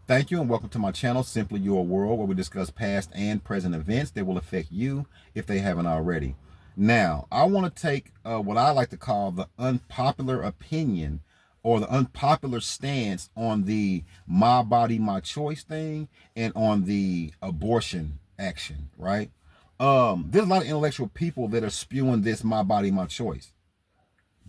Thank you and welcome to my channel, Simply Your World, where we discuss past and present events that will affect you if they haven't already. Now, I want to take what I like to call the unpopular opinion or the unpopular stance on the my body, my choice thing and on the abortion action, right? There's a lot of intellectual people that are spewing this my body, my choice.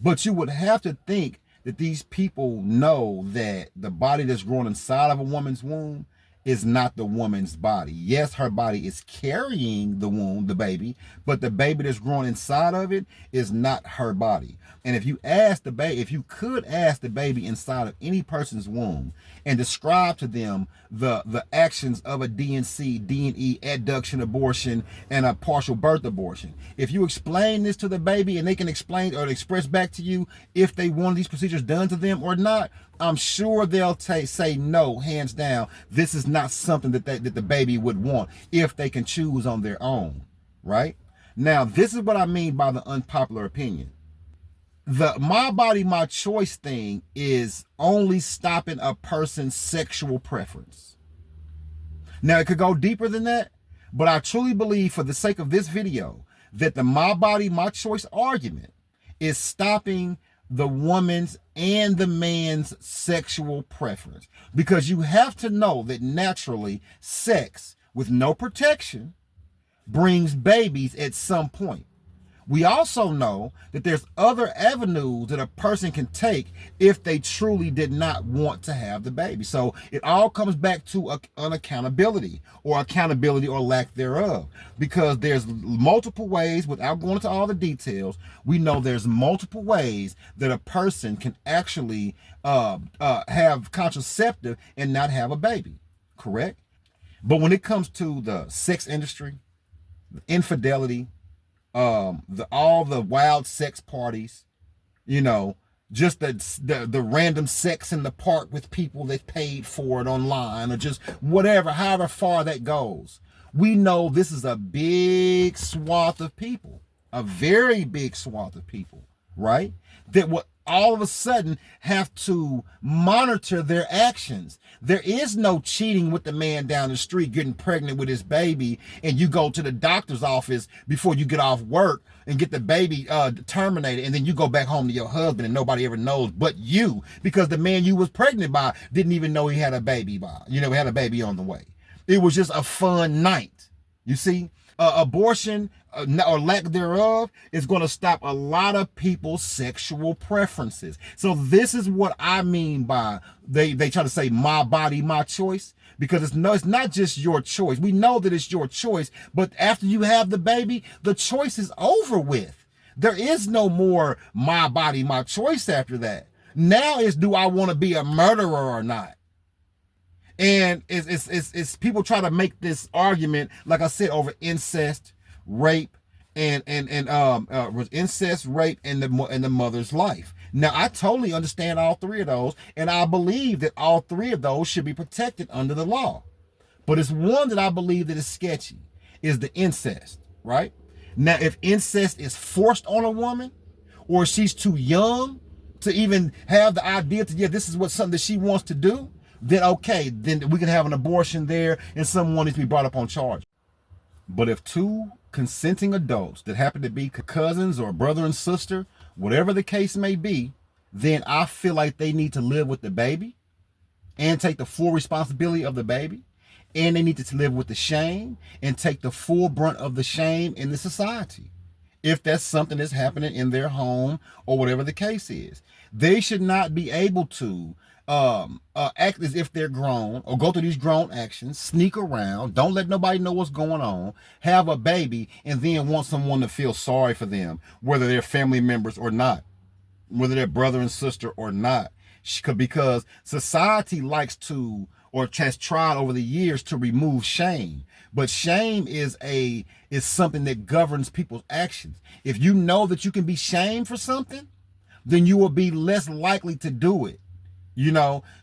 But you would have to think that these people know that the body that's growing inside of a woman's womb is not the woman's body. Yes, her body is carrying the womb, the baby, but the baby that's growing inside of it is not her body. And if you ask the baby, if you could ask the baby inside of any person's womb and describe to them the actions of a D&C, D&E, adduction abortion, and a partial birth abortion, if you explain this to the baby and they can explain or express back to you if they want these procedures done to them or not, I'm sure they'll say no, hands down. This is not something that the baby would want if they can choose on their own, right? Now, this is what I mean by the unpopular opinion. The my body, my choice thing is only stopping a person's sexual preference. Now, it could go deeper than that, but I truly believe, for the sake of this video, that the my body, my choice argument is stopping the woman's and the man's sexual preference. Because you have to know that naturally, sex with no protection brings babies at some point. We also know that there's other avenues that a person can take if they truly did not want to have the baby. So it all comes back to unaccountability or accountability or lack thereof, because there's multiple ways, without going into all the details, we know there's multiple ways that a person can actually have contraceptive and not have a baby, correct? But when it comes to the sex industry, the infidelity, all the wild sex parties, just the random sex in the park with people that paid for it online, or just whatever, however far that goes, we know this is a big swath of people, a very big swath of people, right? That will all of a sudden have to monitor their actions. There is no cheating with the man down the street getting pregnant with his baby and you go to the doctor's office before you get off work and get the baby terminated, and then you go back home to your husband and nobody ever knows but you, because the man you was pregnant by didn't even know he had a baby had a baby on the way. It was just a fun night. You see, abortion or lack thereof is going to stop a lot of people's sexual preferences. So this is what I mean by they try to say my body, my choice, because it's not just your choice. We know that it's your choice, but after you have the baby, the choice is over with. There is no more my body, my choice after that. Now it's, do I want to be a murderer or not? And it's people try to make this argument, like I said, over incest, rape, and incest, rape, and the mother's life. Now, I totally understand all three of those, and I believe that all three of those should be protected under the law. But it's one that I believe that is sketchy, is the incest, right? Now, if incest is forced on a woman, or she's too young to even have the idea to, this is something that she wants to do, then okay, then we can have an abortion there and someone needs to be brought up on charge. But if two consenting adults that happen to be cousins or brother and sister, whatever the case may be, then I feel like they need to live with the baby and take the full responsibility of the baby, and they need to live with the shame and take the full brunt of the shame in the society. If that's something that's happening in their home or whatever the case is, they should not be able to act as if they're grown, or go through these grown actions, sneak around, don't let nobody know what's going on, have a baby, and then want someone to feel sorry for them, whether they're family members or not, whether they're brother and sister or not. Because society likes to, or has tried over the years to remove shame. But shame is something that governs people's actions. If you know that you can be shamed for something, then you will be less likely to do it.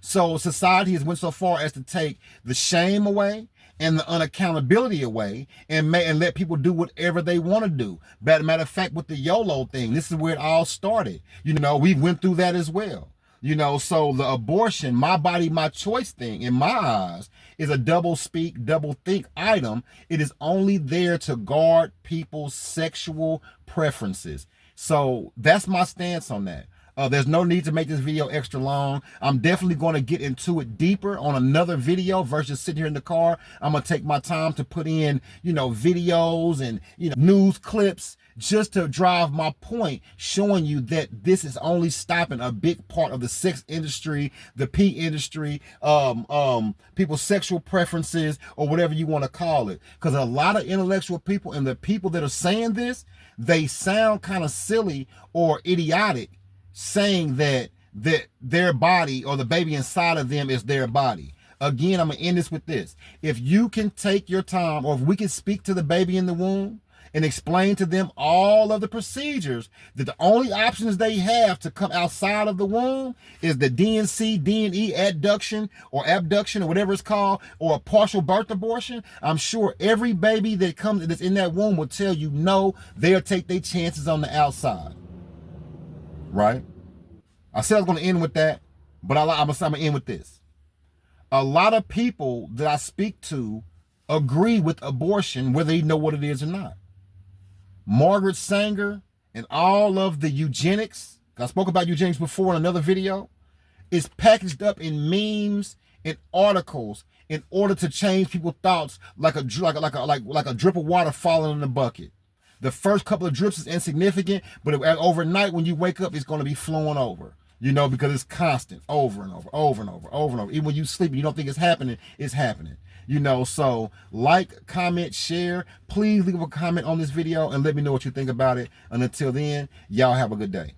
So society has went so far as to take the shame away and the unaccountability away, and let people do whatever they want to do. Matter of fact, with the YOLO thing, this is where it all started. We went through that as well. You know, so the abortion, my body, my choice thing, in my eyes, is a double speak, double think item. It is only there to guard people's sexual preferences. So that's my stance on that. There's no need to make this video extra long. I'm definitely going to get into it deeper on another video versus sitting here in the car. I'm going to take my time to put in, videos and, news clips just to drive my point, showing you that this is only stopping a big part of the sex industry, the pee industry, people's sexual preferences, or whatever you want to call it. Because a lot of intellectual people and the people that are saying this, they sound kind of silly or idiotic, saying that their body or the baby inside of them is their body. Again, I'm going to end this with this. If you can take your time, or if we can speak to the baby in the womb and explain to them all of the procedures, that the only options they have to come outside of the womb is the DNC, DNE adduction or abduction or whatever it's called, or a partial birth abortion, I'm sure every baby that's in that womb will tell you no, they'll take their chances on the outside. Right? I said I was going to end with that, but I'm going to end with this. A lot of people that I speak to agree with abortion, whether they know what it is or not. Margaret Sanger and all of the eugenics, I spoke about eugenics before in another video, is packaged up in memes and articles in order to change people's thoughts like a drip of water falling in the bucket. The first couple of drips is insignificant, but overnight when you wake up, it's going to be flowing over, because it's constant, over and over, over and over, over and over. Even when you sleep and you don't think it's happening, it's happening. So like, comment, share. Please leave a comment on this video and let me know what you think about it. And until then, y'all have a good day.